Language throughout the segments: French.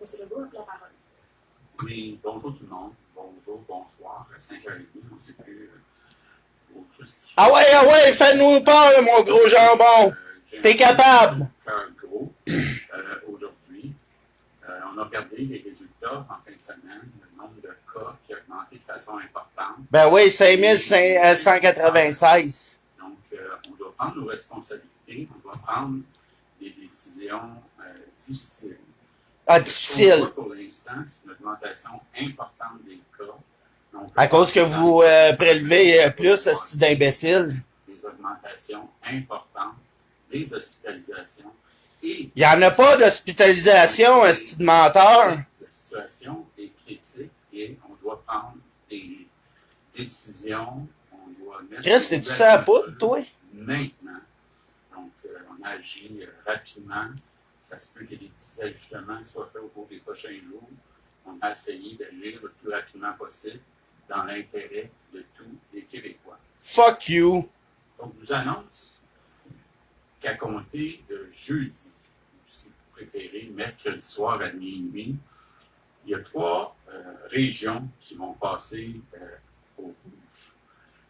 Monsieur Legault a la parole. Oui, bonjour tout le monde. Bonjour, bonsoir. À 5h30, on ne sait plus tout ce qu'il fait. Ah ouais, fais-nous peur, mon gros jambon. T'es capable. Cœur gros. Aujourd'hui, on a regardé les résultats en fin de semaine, le nombre de cas qui a augmenté de façon importante. Ben oui, 5196. Donc, on doit prendre nos responsabilités, on doit prendre des décisions difficiles. Ah, difficile. Pour l'instant, c'est une augmentation importante des cas. Donc, à cause que vous prélevez plus ce style d'imbécile. Des augmentations importantes, des hospitalisations. Et il n'y en a pas d'hospitalisation, un style de menteur. La situation est critique et on doit prendre des décisions. On doit mettre. Chris, t'es-tu ça à poudre, toi? Maintenant. Donc, on agit rapidement. Ça se peut qu'il y ait des petits ajustements qui soient faits au cours des prochains jours. On a essayé d'agir le plus rapidement possible dans l'intérêt de tous les Québécois. Fuck you! Donc, je vous annonce qu'à compter de jeudi, si vous préférez, mercredi soir à minuit, il y a 3 régions qui vont passer au rouge.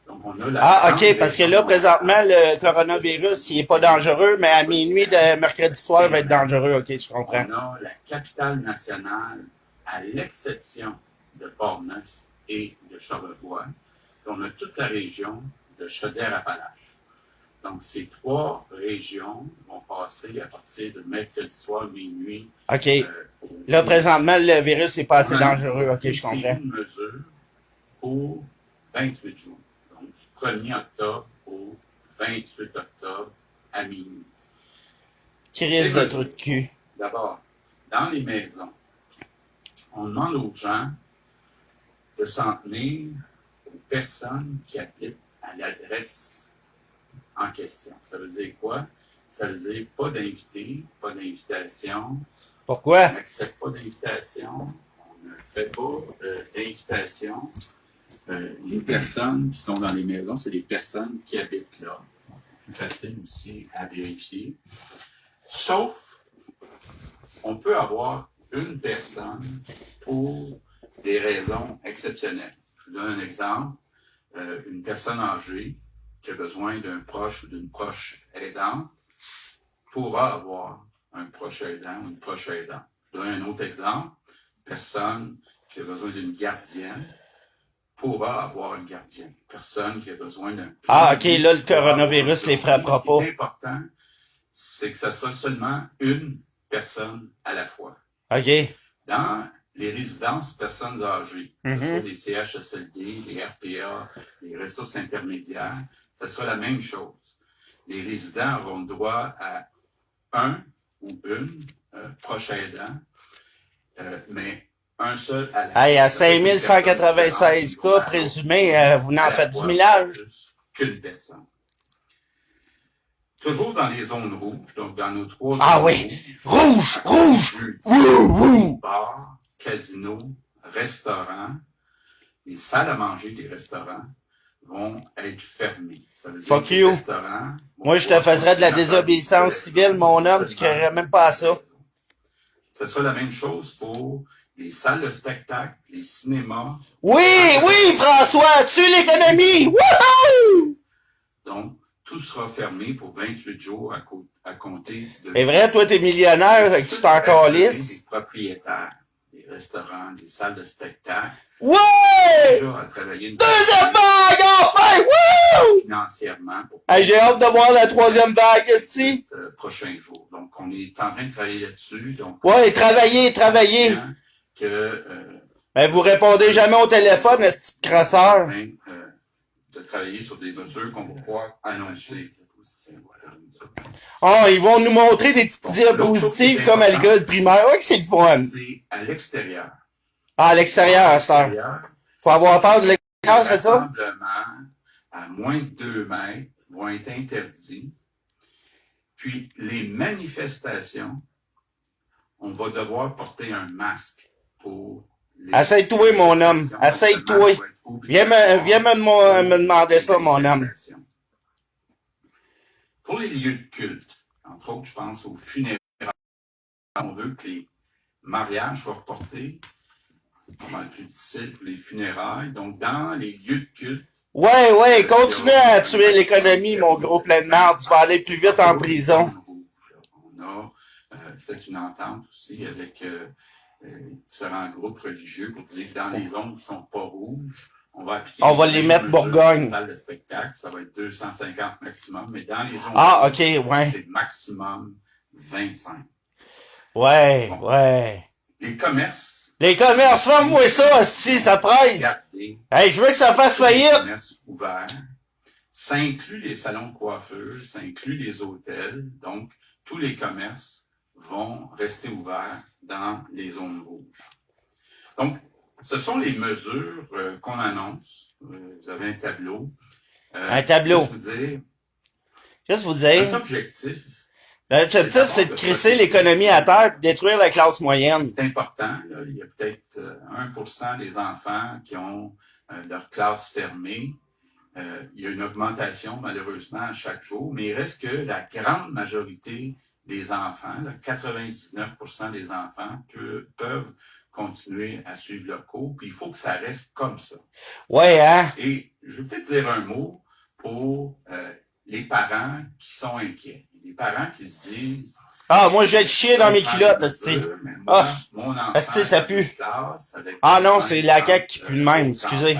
Donc, on a OK, parce que là, présentement, le coronavirus, il n'est pas dangereux, mais à minuit de mercredi soir, il va être dangereux. OK, je comprends. On a la capitale nationale, à l'exception de Port-Neuf et de Charlevoix. Puis on a toute la région de Chaudière-Appalaches. Donc, ces 3 régions vont passer à partir de mercredi soir, minuit. OK. Là, présentement, le virus n'est pas assez dangereux. OK, je comprends. C'est une mesure pour 28 jours. Donc, du 1er octobre au 28 octobre à minuit. Crise de truc de cul. D'abord, dans les maisons, on demande aux gens de s'en tenir aux personnes qui habitent à l'adresse en question. Ça veut dire quoi? Ça veut dire pas d'invités, pas d'invitation. Pourquoi? On n'accepte pas d'invitation. On ne fait pas d'invitation. Les personnes qui sont dans les maisons, c'est les personnes qui habitent là. Plus facile aussi à vérifier. Sauf, on peut avoir une personne pour des raisons exceptionnelles. Je vous donne un exemple. Une personne âgée qui a besoin d'un proche ou d'une proche aidante pourra avoir un proche aidant ou une proche aidante. Je donne un autre exemple. Une personne qui a besoin d'une gardienne pourra avoir une gardienne. Personne qui a besoin d'un... Ah, OK, là, le coronavirus les frappera pas. Ce qui est important, c'est que ça sera seulement une personne à la fois. OK. Dans les résidences personnes âgées, que ce soit les CHSLD, les RPA, les ressources intermédiaires, ça sera la même chose. Les résidents auront droit à un ou une proche aidant, mais un seul à la fois. Hey, à 5196 cas présumés, vous n'en faites du millage. Qu'une personne. Toujours dans les zones rouges, donc dans nos 3 zones rouges. Rouge! Les bars, casinos, restaurants, les salles à manger des restaurants vont être fermées. Ça veut dire fuck you! Moi, je te faisais de la désobéissance civile, mon homme, tu créerais même pas à ça. Ce sera la même chose pour les salles de spectacle, les cinémas. Oui, François, tue l'économie! Wouhou! Donc, tout sera fermé pour 28 jours à compter de... C'est vrai, toi, t'es millionnaire, et que tu t'en calisses. Des propriétaires, des restaurants, des salles de spectacle. Ouais! Déjà à travailler deuxième vague, enfin! Wouh! Financièrement. J'ai hâte de voir la 3e vague, esti. Prochains jours. Donc, on est en train de travailler là-dessus. Donc, ouais, travailler. Mais vous répondez jamais au téléphone, esti de crasseur. De travailler sur des mesures qu'on va pouvoir annoncer. Oh, ils vont nous montrer des petites diapositives comme à l'école primaire. Ouais, que c'est le fun. C'est à l'extérieur. Ah, à l'extérieur, ça. Faut avoir peur de l'extérieur, c'est ça? Les rassemblements à moins de 2 mètres vont être interdits. Puis, les manifestations, on va devoir porter un masque pour... Essaye-toi, mon homme. Essaye-toi. Viens me demander ça, mon homme. Pour les lieux de culte, entre autres, je pense aux funérailles on veut que les mariages soient reportés. C'est pas mal plus difficile pour les funérailles. Donc, dans les lieux de culte, Ouais, continue à tuer l'économie, mon gros plein de merde. Tu vas aller plus vite en prison. on a fait une entente aussi avec différents groupes religieux pour dire que dans les zones qui ne sont pas rouges, on va appliquer les mettre Bourgogne. Dans salle de spectacle, ça va être 250 maximum, mais dans les zones rouges, c'est maximum 25. Ouais. Les commerces, fais-moi ça, hostie, ça presse. Hey, je veux que ça fasse faillite. Les commerces ouverts, ça inclut les salons de coiffeurs, ça inclut les hôtels, donc tous les commerces vont rester ouverts dans les zones rouges. Donc, ce sont les mesures qu'on annonce. Vous avez un tableau. Un tableau. Juste vous dire. Notre objectif. L'objectif, c'est de crisser l'économie à terre et détruire la classe moyenne. C'est important. Là. Il y a peut-être 1% des enfants qui ont leur classe fermée. Il y a une augmentation, malheureusement, à chaque jour, mais il reste que la grande majorité des enfants, là, 99% des enfants peuvent continuer à suivre leur cours, puis il faut que ça reste comme ça. Ouais, hein? Et je vais peut-être dire un mot pour les parents qui sont inquiets. Les parents qui se disent... moi, je vais te chier dans mes culottes, esti. Mon enfant, ça pue. Classe, non, c'est la CAQ qui pue de même, excusez.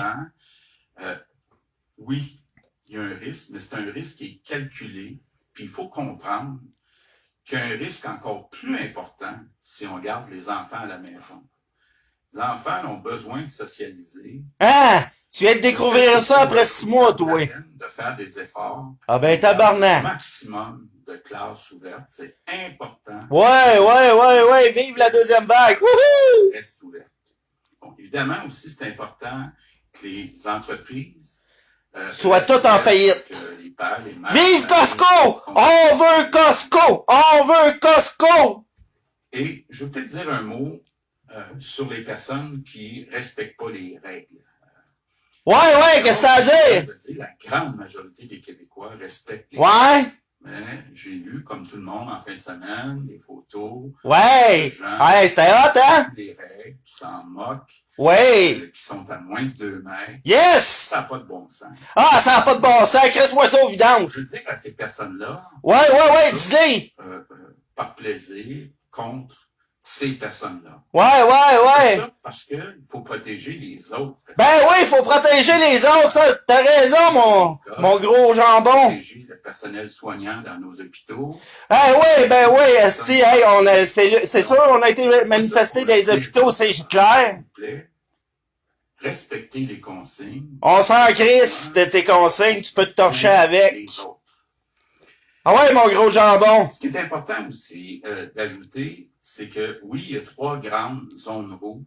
Oui, il y a un risque, mais c'est un risque qui est calculé, puis il faut comprendre qu'il y a un risque encore plus important si on garde les enfants à la maison. Les enfants ont besoin de socialiser. Tu viens de découvrir ça après 6 mois, toi. De faire des efforts. Tabarnak. Maximum de classes ouvertes, c'est important. Ouais, vive la deuxième vague. Wouhou! Reste ouverte. Bon, évidemment aussi, c'est important que les entreprises soient toutes en faillite. Les pères, les mères, vive Costco! On veut Costco! On veut Costco! Et je vais peut-être dire un mot sur les personnes qui respectent pas les règles. Ouais, qu'est-ce que ça veut dire? La grande majorité des Québécois respectent les règles. Mais j'ai vu, comme tout le monde, en fin de semaine, des photos. Ouais! C'était hot, hein? Des règles qui s'en moquent. Ouais! Qui sont à moins de 2 mètres. Yes! Ça n'a pas de bon sens. Ça n'a pas de bon sens. Crisse-moi ça au vidange. Je veux dire à ces personnes-là. Ouais, dis-les! Par plaisir, contre ces personnes-là. Ouais. C'est ça parce qu'il faut protéger les autres. Il faut protéger les autres. Ça, t'as raison, mon gros jambon. Protéger le personnel soignant dans nos hôpitaux. Esti, c'est sûr, on a été manifesté dans les hôpitaux, c'est clair. Respecter les consignes. On s'en crisse de tes consignes, tu peux te torcher avec. Mon gros jambon. Ce qui est important aussi d'ajouter, c'est que oui, il y a 3 grandes zones rouges.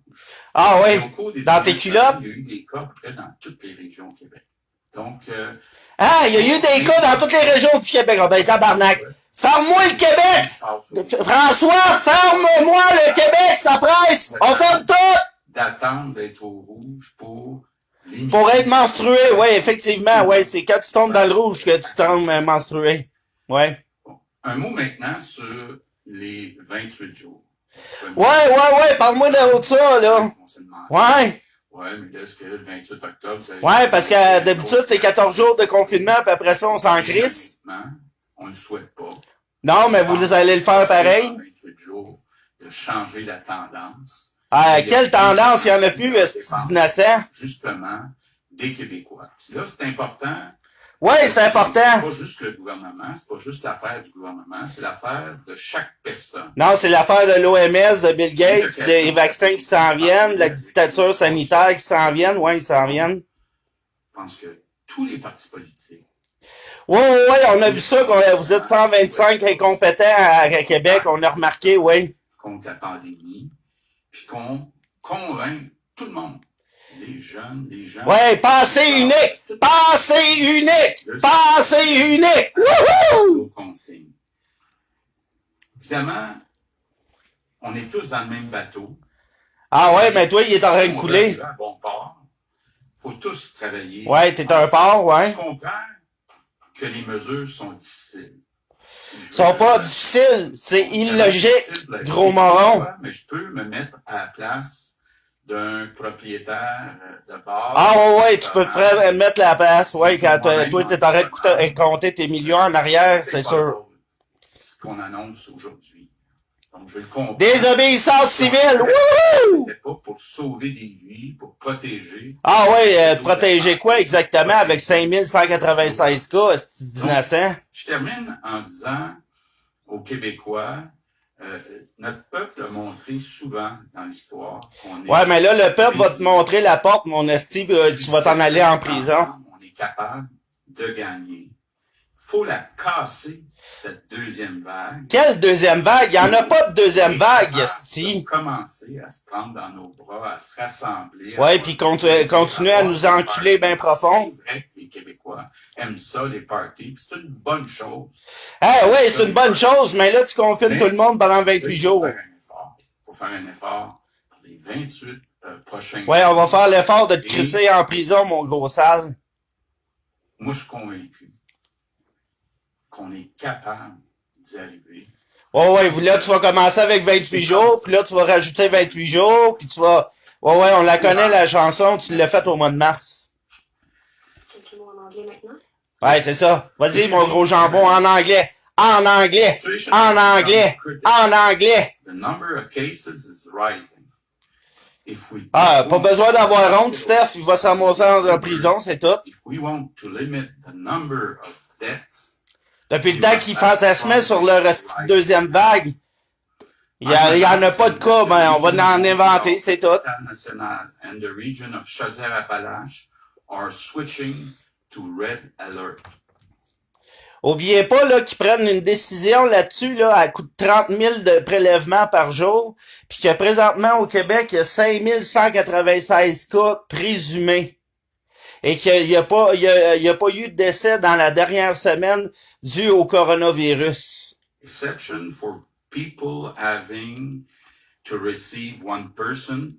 Dans tes culottes? Il y a eu des cas à peu près dans toutes les régions au Québec. Donc, il y a eu des cas dans toutes les régions du Québec. Tabarnak. Ferme-moi le Québec! François, ferme-moi le Québec, ça presse! On ferme tout! D'attendre d'être au rouge pour être menstrué, effectivement, c'est quand tu tombes dans le rouge que tu tombes menstrué. Ouais. Bon. Un mot maintenant sur les 28 jours. Parle-moi de ça, là. Ouais, mais est-ce que le 28 octobre... parce que d'habitude, c'est 14 jours de confinement, puis après ça, on s'en crisse. On ne le souhaite pas. Non, mais vous allez le faire pareil. 28 jours de changer la tendance. Quelle tendance? Il n'y en a plus, c'est innocent. Justement, des Québécois. Puis là, c'est important. C'est important. C'est pas juste le gouvernement, c'est pas juste l'affaire du gouvernement, c'est l'affaire de chaque personne. Non, c'est l'affaire de l'OMS, de Bill Gates, des vaccins qui s'en viennent, la dictature sanitaire qui s'en viennent. Ils s'en viennent. Je pense que tous les partis politiques. On a vu ça, vous êtes 125 incompétents à Québec, on a remarqué, contre la pandémie, puis qu'on convainc tout le monde. Les jeunes. Pensée unique! Pensée unique! Pensée unique! Wouhou! Consignes. Évidemment, on est tous dans le même bateau. Mais toi, il est en train de couler. Bon port. Faut tous travailler. T'es un port, Je comprends que les mesures sont difficiles. Ils sont pas difficiles. C'est illogique, gros moron. Mais je peux me mettre à la place d'un propriétaire de bar. Ah ouais, tu peux te mettre la place. Ouais, quand toi, t'es en train de compter tes millions en arrière, c'est sûr. Ce qu'on annonce aujourd'hui. Donc, je le comprends. Désobéissance civile! Wouhou! C'était pas pour sauver des vies, pour protéger. Ah ouais, protéger quoi exactement avec 5196 cas, c'est innocent? Je termine en disant aux Québécois, notre peuple a montré souvent dans l'histoire qu'on est... Ouais, mais là, le peuple va te montrer la porte, mon esti, tu vas t'en aller en prison. On est capable de gagner. Faut la casser, cette deuxième vague. Quelle deuxième vague? Il n'y en a pas de deuxième vague, esti. Commencer à se prendre dans nos bras, à se rassembler. Ouais, puis continuer à nous enculer bien profond. C'est vrai que les Québécois aiment ça, les parties, c'est une bonne chose. Ah ouais, c'est une bonne chose, mais là, tu confines tout le monde pendant 28 jours. Faut faire un effort pour les 28 prochains Ouais, on va faire l'effort de te crisser en prison, mon gros sale. Moi, je suis convaincu qu'on est capable d'y arriver. Oh ouais, là, tu vas commencer avec 28 jours, puis là, tu vas rajouter 28 jours, puis tu vas... Ouais, on la connaît, la chanson, tu l'as faite au mois de mars. Quelques mots en anglais maintenant? Ouais, c'est ça. Vas-y, mon gros jambon, en anglais. En anglais. En anglais. En anglais. The number of cases is rising. Ah, pas besoin d'avoir honte, Steph, il va se ramasser en prison, c'est tout. If we want to limit the number of deaths, depuis le temps qu'ils fantasmaient sur leur deuxième vague, il y en a pas de cas, mais on va en inventer, c'est tout. National and the region of Chaudière-Appalaches are switching to red alert. Oubliez pas là qu'ils prennent une décision là-dessus là à coût de 30 000 de prélèvements par jour, puis que présentement au Québec il y a 5196 cas présumés. Et qu'il n'y a pas eu de décès dans la dernière semaine dû au coronavirus. Exception for people having to receive one person.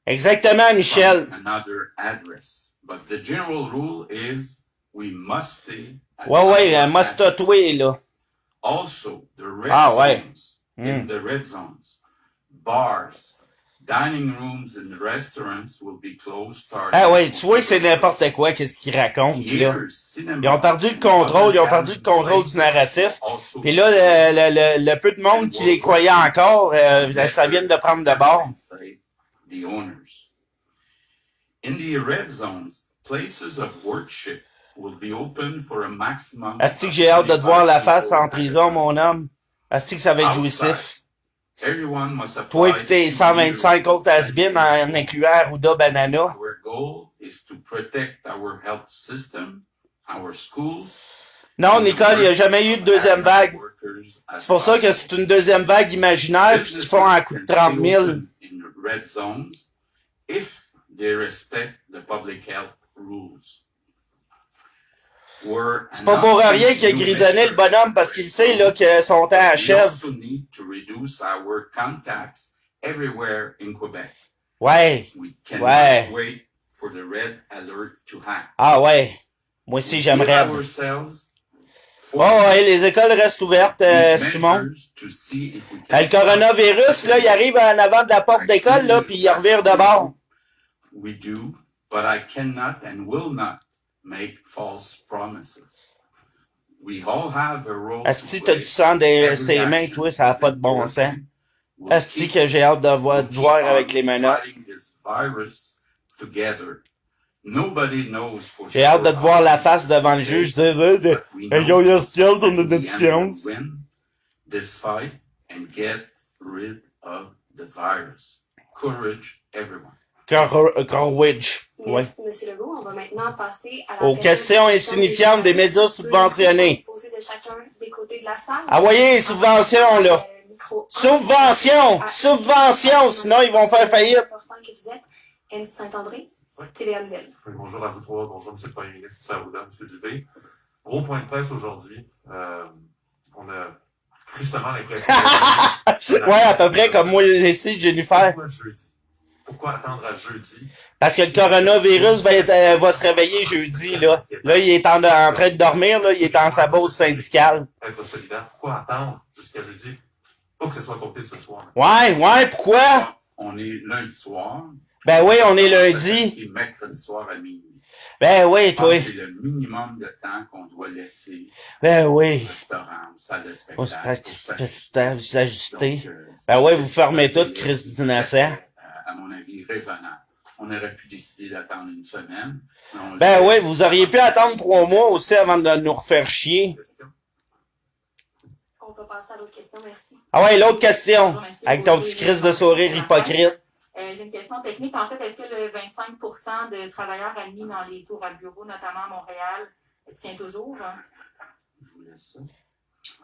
Exactement, Michel. Another address. But the general rule is we must stay. Ouais, must tatouer, là. Also, the red zones, in the red zones, bars, dining rooms and restaurants will be closed starting. Ah ouais, tu vois que c'est n'importe quoi, qu'est-ce qu'ils racontent, là. Ils ont perdu le contrôle du narratif. Puis là, le peu de monde qui les croyait encore, ça vient de prendre de bord. The owners. In the red zones, places of worship will be open for a maximum. Est-ce que j'ai hâte de te voir la face en prison, mon homme? Est-ce que ça va être jouissif? Toi et tes 125 autres has-been en incluant Arruda Banana. Our goal is to protect our health system, our schools. Non, Nicole, il n'y a jamais eu de deuxième vague. C'est pour ça que c'est une deuxième vague imaginaire puis qu'ils font un coup de 30 000. Red zones if they respect the public health rules. C'est pas pour rien qu'il a grisonné le bonhomme parce qu'il sait là que son temps achève. Ouais. Ouais. Ah ouais. Moi aussi j'aimerais. Oh ouais, les écoles restent ouvertes, Simon. Le coronavirus, là, il arrive en avant de la porte d'école, là, puis il revire de bord. We do, but I cannot and will not make false promises. We all have a role. Asti, t'as du sang dans ses mains, toi, ça n'a pas de bon sens. Asti, que j'ai hâte de voir avec les menottes. J'ai hâte de te voir la face devant le juge dire ils ont leur science, on a notre science. This fight and get rid of the virus. Courage, everyone. Courage. Ouais. Merci, M. Legault. On va maintenant passer à la aux questions insignifiantes des médias subventionnés. Envoyez les subventions, là. Subventions! Subventions! Sinon, ils vont faire faillite. Andy Saint-André, TVA Nouvelle. Oui, bonjour à vous trois. Bonjour, M. le Premier ministre. Ça vous donne, M. Dubé. Gros point de presse aujourd'hui. On a tristement l'impression... Ouais, à peu près comme moi ici, Jennifer. pourquoi attendre à jeudi? Parce que le coronavirus va se réveiller jeudi, là. Là, il est en train de dormir, là. Il est en sa pause syndicale. Être solidaire, pourquoi attendre jusqu'à jeudi? Pas que ce soit compté ce soir. Ouais, pourquoi? On est lundi soir. Ben oui, on est lundi. Et mercredi soir à minuit. Ben oui, Je pense toi. que c'est le minimum de temps qu'on doit laisser Ben au oui. restaurant, aux salles de On spectacle. se s'ajuster. Donc, Ben ouais, c'est vous fermez un tout, délai Christ d'innocent. à mon avis, raisonnable. On aurait pu décider d'attendre une semaine. Ben oui, vous auriez pu attendre 3 mois aussi avant de nous refaire chier. Question? On va passer à l'autre question, merci. Ah ouais, l'autre question. Bonjour, monsieur. Avec ton petit crise de sourire hypocrite. J'ai une question technique. En fait, est-ce que le 25% de travailleurs admis dans les tours à bureaux, notamment à Montréal, tient toujours? Hein? Je vous laisse ça.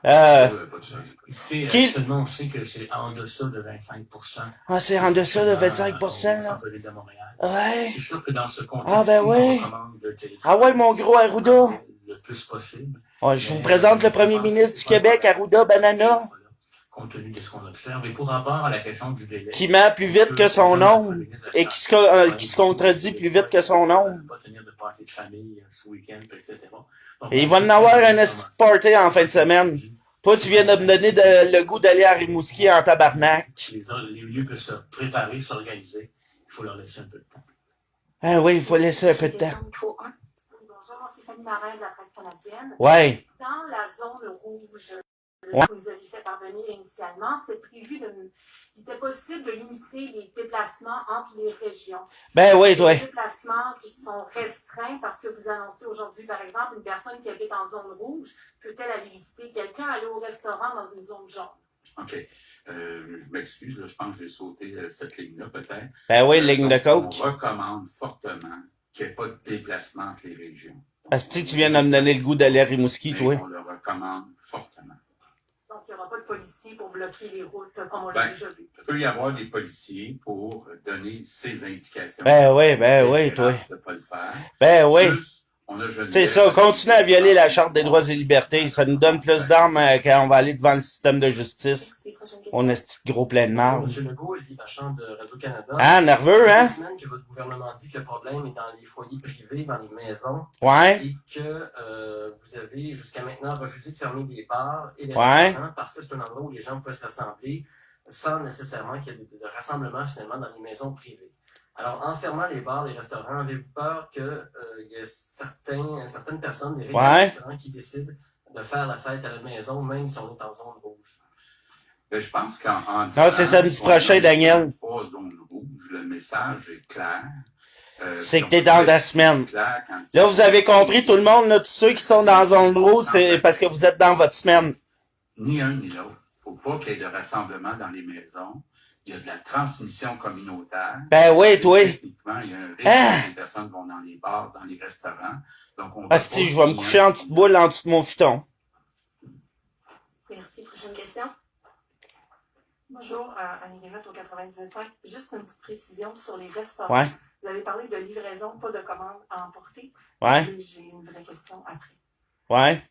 Pas de chance. Écoutez, Qui- actuellement, on sait que c'est en deçà de 25%. Ah, c'est en deçà de 25%, Au là. centre-ville de Montréal. Ouais. C'est sûr que dans ce contexte, Ah, ben ouais. on recommande le télétravail Ah ouais, mon gros Arruda. le plus possible. Oh, je vous présente le premier ministre du Québec, Arruda Banana, Compte tenu de ce qu'on observe. Et pour rapport à la question du délai. qui ment plus vite que son nom et qui se contredit plus vite que son nom. Pas tenir de party de famille ce week-end, etc. Donc, Et il va en avoir un esti de party en fin de semaine. Toi, tu viens de me donner le goût d'aller à Rimouski en tabarnak. Les lieux peuvent se préparer, s'organiser. Il faut leur laisser un peu de temps. Ah oui, il faut laisser un peu de temps. Question micro 1. Bonjour, moi, Stéphanie Marin de la presse canadienne. Ouais. Dans la zone rouge Ouais. que vous aviez fait parvenir initialement, c'était prévu il était possible de limiter les déplacements entre les régions. Ben oui, toi. Des déplacements qui sont restreints parce que vous annoncez aujourd'hui, par exemple, une personne qui habite en zone rouge, peut-elle aller visiter quelqu'un, aller au restaurant dans une zone jaune? OK. Je m'excuse, là, je pense que j'ai sauté cette ligne-là, peut-être. Ben oui, ligne de Donc, coke. on recommande fortement qu'il n'y ait pas de déplacement entre les régions. Asti, tu viens de me donner le goût d'aller à Rimouski, Mais toi. on le recommande fortement. Donc, il n'y aura pas de policiers pour bloquer les routes comme on l'a Ben, déjà vu. Il peut y avoir des policiers pour donner ces indications. Ben oui, C'est toi. grave de pas le faire. Ben oui. Plus, on a Geneviève- C'est ça, continuez à violer la Charte des droits et libertés. Ça nous donne plus d'armes quand on va aller devant le système de justice. Merci, prochaine question. On est ce petit gros plein de marde. Monsieur Legault, Olivier Vachon de Radio-Canada. Ah, nerveux, hein? Il y a 2 semaines que votre gouvernement dit que le problème est dans les foyers privés, dans les maisons, Ouais. et que vous avez jusqu'à maintenant refusé de fermer les bars et les Ouais. restaurants parce que c'est un endroit où les gens peuvent se rassembler sans nécessairement qu'il y ait de rassemblement finalement dans les maisons privées. Alors, en fermant les bars, les restaurants, avez-vous peur qu'il y ait certaines personnes, des restaurants qui décident de faire la fête à la maison, même si on est en zone rouge? Ben, je pense qu'en Non, c'est samedi prochain, Daniel. Pas zone rouge, le message est clair. C'est que t'es dans ta semaine. Clair quand Là, vous avez compris, tout le monde, là, tous ceux qui sont dans la zone rouge, c'est parce que vous êtes dans votre semaine. Ni un ni l'autre. Faut pas qu'il y ait de rassemblement dans les maisons. Il y a de la transmission communautaire. Ben oui, toi. Techniquement, il y a un risque Ah! que les personnes vont dans les bars, dans les restaurants. Donc, on va Asti, pas je vais me qu'il y ait coucher en petite boule en dessous de mon futon. Merci, prochaine question. Bonjour, Annie Guémette au 98.5. Juste une petite précision sur les restaurants. Ouais, Vous avez parlé de livraison, pas de commande à emporter. ouais, Mais j'ai une vraie question après. ouais.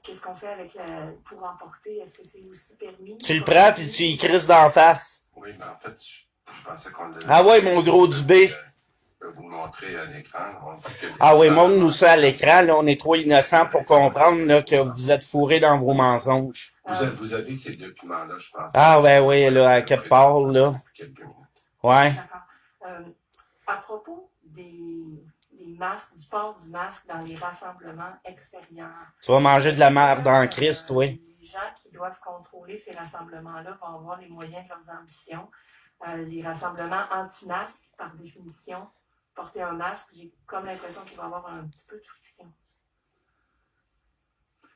Qu'est-ce qu'on fait avec pour emporter? Est-ce que c'est aussi permis? Tu le prends pis tu y crises d'en face. Oui, mais en fait, je pensais qu'on le... Ah ouais, mon gros Dubé. Je vais vous le montrer à l'écran. On dit que Ah oui, montre-nous ça à l'écran, là. On est trop innocents pour comprendre, là, que vous êtes fourrés dans vos mensonges. Vous avez ces documents-là, je pense. Ah ben oui, là, à quelque part, là. Quelques minutes. Ouais. D'accord. À propos des masques, du port du masque dans les rassemblements extérieurs. Tu vas manger de la merde en Christ, oui. Les gens qui doivent contrôler ces rassemblements-là vont avoir les moyens de leurs ambitions. Les rassemblements anti-masques, par définition, porter un masque, j'ai comme l'impression qu'il va y avoir un petit peu de friction.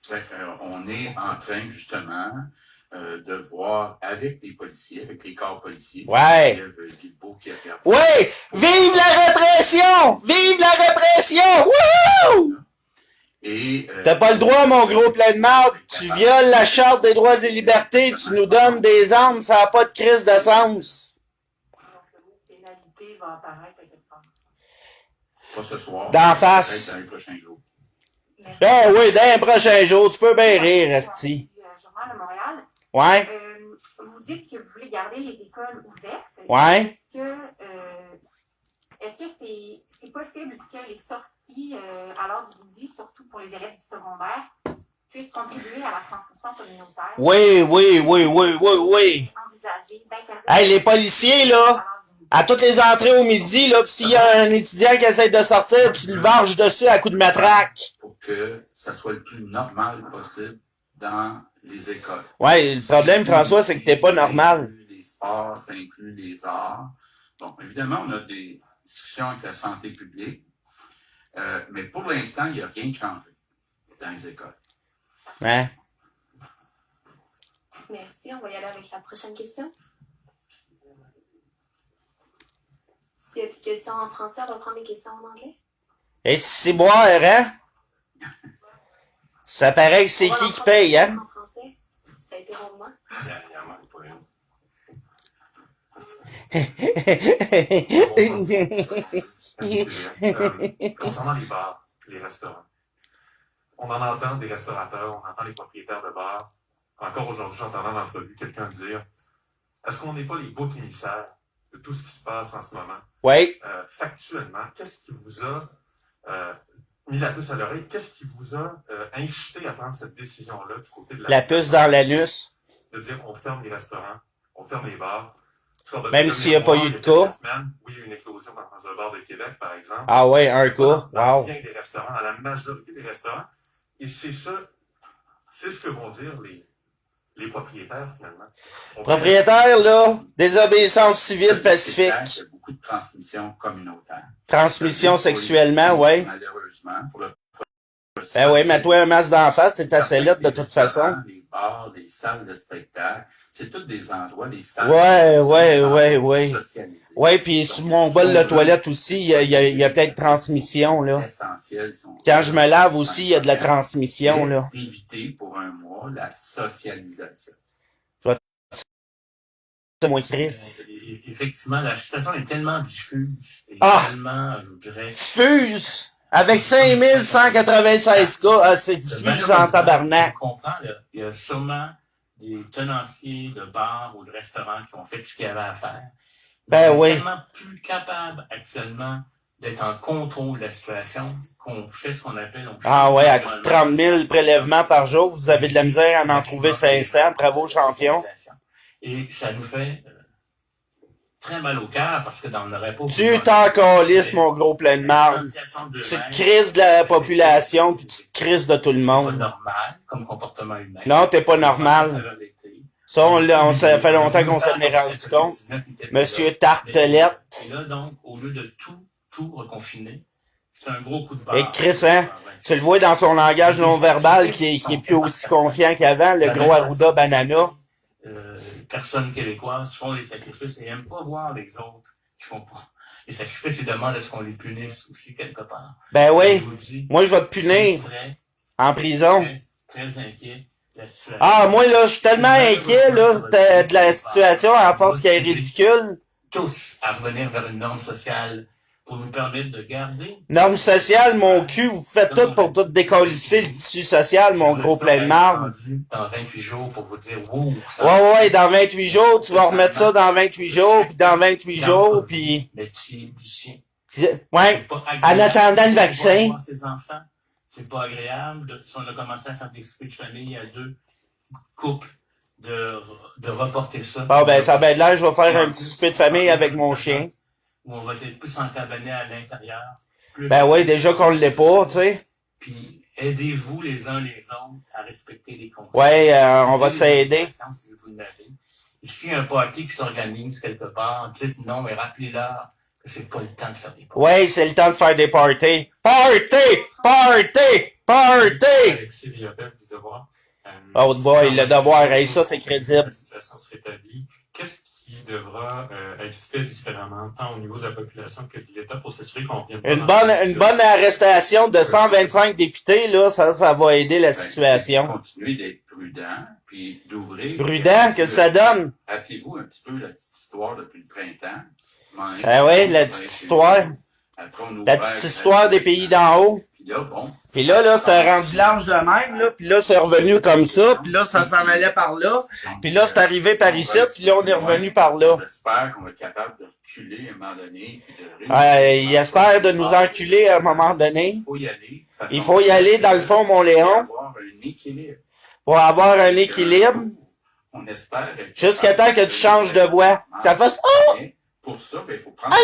Fait que, on est en train, justement, de voir avec les policiers, avec les corps policiers. Ouais. Guilbeault qui a perdu. Oui! Vive la répression! Vive la répression! Wouhou! Et, T'as pas le droit, mon gros plein de marde. Tu violes la Charte des droits et libertés, tu nous donnes des armes, ça n'a pas de crise de sens. Donc, le mot pénalité va apparaître à quelque part. Pas ce soir. D'en face. Peut-être dans les prochains jours. Merci. Ben oui, dans les prochains jours, tu peux bien rire, esti. Le Journal de Montréal. Ouais, Vous dites que vous voulez garder les écoles ouvertes. Ouais. Est-ce que est-ce que c'est possible que les sorties à l'heure du midi, surtout pour les élèves du secondaire, puissent contribuer à la transmission communautaire? Oui. Envisager d'interdire Hey, les policiers, là, à l'heure du midi. à toutes les entrées au midi, là, pis s'il y a un étudiant qui essaie de sortir, tu le varges dessus à coups de matraque. Pour que ça soit le plus normal possible dans les écoles. Ouais, le problème, François, c'est que t'es pas Ça normal. inclut les sports, ça inclut les arts. Bon, évidemment, on a des discussions avec la santé publique, mais pour l'instant, il n'y a rien de changé dans les écoles. Hein? Merci. On va y aller avec la prochaine question. S'il n'y a plus de questions en français, on va prendre des questions en anglais. Et si boire, hein? Ça paraît que c'est On va en qui prendre paye, des hein? questions en français. Ça a été rondement. Il y en manque pas une. Concernant les bars, les restaurants, on en entend des restaurateurs, on entend les propriétaires de bars. Encore aujourd'hui, j'entendais en entrevue quelqu'un dire est-ce qu'on n'est pas les boucs émissaires de tout ce qui se passe en ce moment? Oui. Factuellement, qu'est-ce qui vous a mis la puce à l'oreille? Qu'est-ce qui vous a incité à prendre cette décision-là du côté de La puce dans l'anus. de dire on ferme les restaurants, on ferme les bars? Même s'il n'y a pas eu de cas. Oui, il y a eu une éclosion dans un bar de Québec, par exemple. Ah ouais, un cas. Dans Wow. bien des restaurants, dans la majorité des restaurants. Et c'est ça, c'est ce que vont dire les propriétaires, finalement. Propriétaire, là, désobéissance civile pacifique. Il y a beaucoup de transmission communautaire. Transmission sexuellement, ouais. Malheureusement, pour le Ben ouais, mets-toi un masque d'en face, t'es assez lettre de toute façon. Les bars, les salles de spectacle, c'est tous des endroits, des salles. Ouais. Socialisées. Ouais, puis sur mon bol de toilette aussi, il y a peut-être transmission, là. Essentiels sont- Quand je me lave aussi, il y a de la transmission, là. D'éviter pour un mois la socialisation. Moi, Chris. Effectivement, la situation est tellement diffuse et Ah! tellement, je vous dirais, Diffuse! Avec 5196 cas, ah, c'est diffuse en tabarnak. Je comprends, là, il y a sûrement des tenanciers de bars ou de restaurants qui ont fait ce qu'il y avait à faire. Ben On est oui. tellement plus capable actuellement d'être en contrôle de la situation qu'on fait ce qu'on appelle... Ah ouais, à coup de 30 000 prélèvements par jour, vous avez de la misère à en trouver 500. Bravo, champion. Et ça nous fait très mal au cœur parce que dans le repos... Tu t'en calisses, mon gros plein de marde. Tu te crises de la population, puis tu te crises de tout le C'est pas monde. normal comme comportement humain. Non, t'es pas normal. Ça, ça fait longtemps qu'on s'en est rendu compte. Monsieur Tartelette. Et là, donc, au lieu de tout reconfiner, c'est un gros coup de barre. Et Chris, hein, tu le vois dans son langage non-verbal qui est plus aussi confiant qu'avant, le gros Arruda Banana. Personnes québécoises font des sacrifices et n'aiment pas voir les autres qui font pas les sacrifices et demandent à ce qu'on les punisse aussi quelque part. Ben oui, Je vous dis, moi je vais te je suis punir en prison. très inquiet de la situation. Ah, moi là, je suis tellement inquiet là de la situation à force qu'elle est ridicule. Tous à revenir vers une norme sociale pour nous permettre de garder. Norme sociale, mon cul, vous faites tout pour tout décollisser le tissu social, mon gros plein de marde. Dans 28 jours pour vous dire, wow, ça. Ouais, dans 28 jours, tu vas remettre ça dans 28 jours, puis dans 28 jours, puis... Mais c'est du chien. Ouais, C'est pas en agréable attendant le de vaccin. voir ses enfants. C'est pas agréable. Si on a commencé à faire des soupers de famille à deux couples, de reporter ça. Bon, ben, ça va être là, je vais faire un petit souper de famille avec mon chien. Où on va être plus encabané à l'intérieur. Ben oui, déjà qu'on l'est pas, tu sais. Puis aidez-vous les uns les autres à respecter les consignes. Ouais, on va s'aider. Si vous l'avez. Ici, un party qui s'organise quelque part, dites non, mais rappelez-leur que c'est pas le temps de faire des parties. Ouais, c'est le temps de faire des parties. Party! Alexis Villapelle du Devoir. Oh boy, le Devoir, hey, ça c'est crédible. La situation se rétablit. Qu'est-ce qui devra être fait différemment, tant au niveau de la population que de l'État, pour s'assurer qu'on revienne pas Une bonne arrestation de 125 députés, là, ça va aider la situation. Continuer d'être prudent, puis d'ouvrir. Prudent, que ça donne? Rappelez-vous un petit peu la petite histoire depuis le printemps. Ah ouais, la petite histoire. Après, on La petite histoire des pays d'en haut. Puis Puis là, bon. Puis là, c'était rendu large de même, là. Puis là, c'est revenu comme ça. Puis là, ça s'en allait par là. Puis là, c'est arrivé par ici. Puis là, on est revenu par là. J'espère qu'on va être capable de reculer à un moment donné. Puis de réussir. Il espère de nous enculer à un moment donné. Il faut y aller. Il faut y aller, dans le fond, mon Léon, Avoir un équilibre. pour avoir un équilibre. On espère. Jusqu'à temps que tu changes de voix. Ça fasse « Oh! » Pour ça, ben, il faut prendre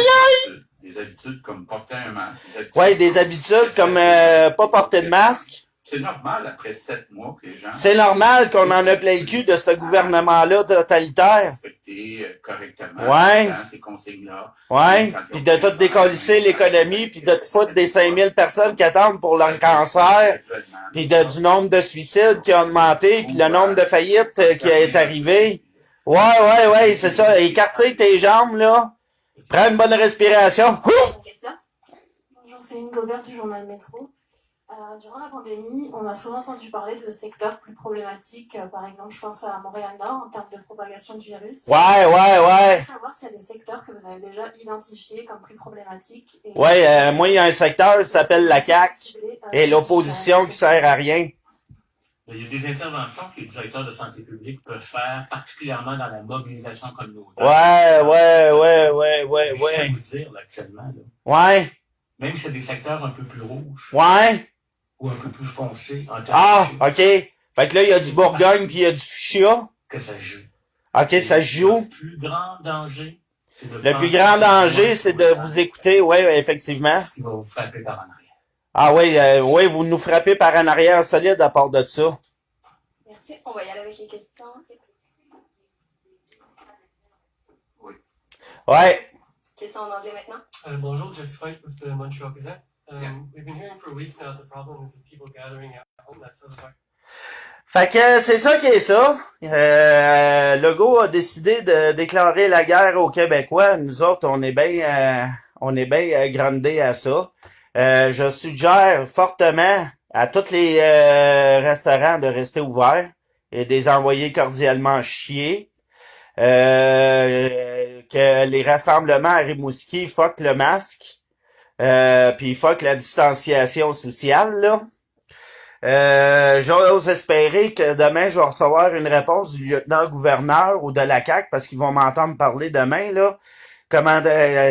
des habitudes comme porter un masque. Ouais, des habitudes comme pas porter de masque. C'est normal après 7 mois que les gens... C'est normal qu'on en a plein le cul de ce gouvernement-là totalitaire. Respecter correctement Ouais. ces consignes-là. Ouais. Puis de tout décollisser l'économie, puis de te foutre des 5000 personnes qui attendent pour leur cancer, puis du nombre de suicides qui a augmenté, puis le nombre de faillites qui est arrivé. Ouais, c'est ça. Écarter tes jambes, là. Prends une bonne respiration. Une question? Bonjour, c'est Une Gobert du journal Métro. Durant la pandémie, on a souvent entendu parler de secteurs plus problématiques. Par exemple, je pense à Montréal-Nord en termes de propagation du virus. Ouais. Je voudrais savoir s'il y a des secteurs que vous avez déjà identifiés comme plus problématiques. Et Ouais, moi, il y a un secteur qui s'appelle la CAQ et l'opposition qui sert à rien. Il y a des interventions que les directeurs de santé publique peuvent faire, particulièrement dans la mobilisation communautaire. Ouais. Je vais vous dire, là, actuellement, là, Ouais. même si c'est des secteurs un peu plus rouges Ouais. ou un peu plus foncés en termes Ah, de OK. Fait que là, il y a du Bourgogne puis il y a du Fuchsia. que ça joue. OK, ça se joue. Le plus grand danger, c'est de Le plus penser grand que danger, c'est de vous écouter. Ouais, effectivement. ce qui va vous frapper par en arrière. Ah oui, vous nous frappez par en arrière solide à part de ça. Merci. On va y aller avec les questions. Ouais. Questions en anglais maintenant. Bonjour, Jess Fight with the Montreal Gazette. We've been hearing for weeks now that the problem is of people gathering at home. That's how the Fait que c'est ça qui est ça. Legault a décidé de déclarer la guerre aux Québécois. Nous autres, on est bien grandés à ça. Je suggère fortement à tous les restaurants de rester ouverts et de les envoyer cordialement chier. Que les rassemblements à Rimouski fuck le masque. Puis fuck la distanciation sociale, là. J'ose espérer que demain, je vais recevoir une réponse du lieutenant-gouverneur ou de la CAQ parce qu'ils vont m'entendre parler demain, là. Comment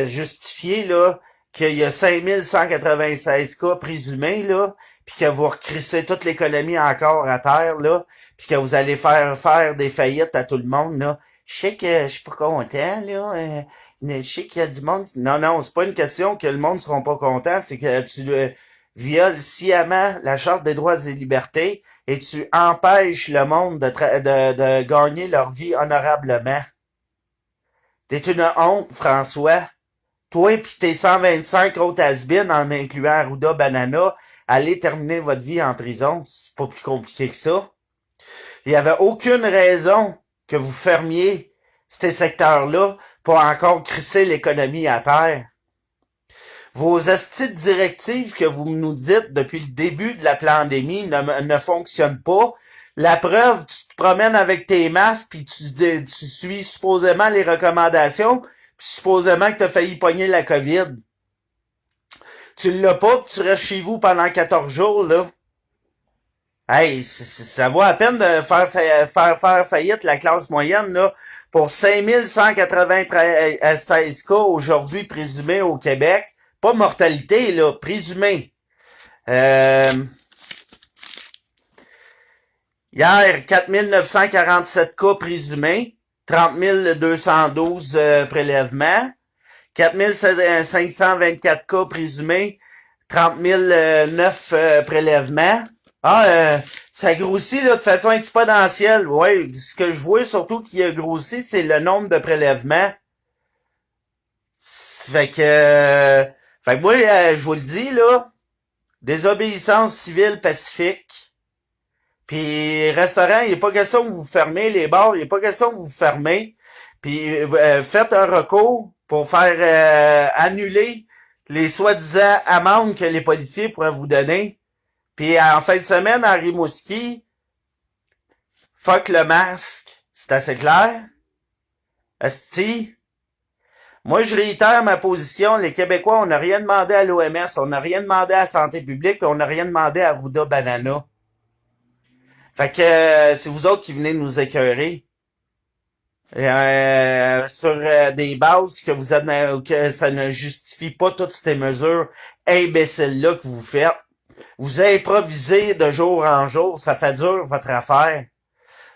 justifier, là, qu'il y a 5196 cas présumés, là, puis que vous recrissez toute l'économie encore à terre, là, puis que vous allez faire des faillites à tout le monde, là. Je sais que je suis pas content, là. Je sais qu'il y a du monde... Non, c'est pas une question que le monde ne sera pas content, c'est que tu violes sciemment la Charte des droits et libertés et tu empêches le monde de gagner leur vie honorablement. T'es une honte, François. Toi pis tes 125 autres has-been, en incluant Arruda Banana, allez terminer votre vie en prison. C'est pas plus compliqué que ça. Il y avait aucune raison que vous fermiez ces secteurs-là pour encore crisser l'économie à terre. Vos hosties de directives que vous nous dites depuis le début de la pandémie ne fonctionnent pas. La preuve, tu te promènes avec tes masques puis tu suis supposément les recommandations puis supposément que tu as failli pogner la COVID. Tu l'as pas puis tu restes chez vous pendant 14 jours, là. Hey, ça vaut à peine de faire faillite la classe moyenne, là, pour 5196 cas aujourd'hui présumés au Québec. Pas mortalité, là, présumé. Hier, 4947 cas présumés, 30 212 prélèvements, 4524 cas présumés, 30 009 prélèvements. Ça grossit là de façon exponentielle. Ouais, ce que je vois surtout qui a grossi, c'est le nombre de prélèvements. Fait que moi, je vous le dis, là, désobéissance civile pacifique. Puis restaurant, il n'est pas question que vous fermez les bars, il n'est pas question que vous fermez. Puis faites un recours pour faire annuler les soi-disant amendes que les policiers pourraient vous donner. Puis en fin de semaine, à Rimouski, fuck le masque. C'est assez clair? Asti? Moi, je réitère ma position. Les Québécois, on n'a rien demandé à l'OMS, on n'a rien demandé à la santé publique, puis on n'a rien demandé à Arruda Banana. Fait que c'est vous autres qui venez nous écœurer. Sur des bases que vous êtes, que ça ne justifie pas toutes ces mesures imbéciles-là que vous faites. Vous improvisez de jour en jour, ça fait dur votre affaire.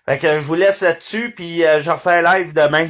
Fait que je vous laisse là-dessus, puis je refais un live demain.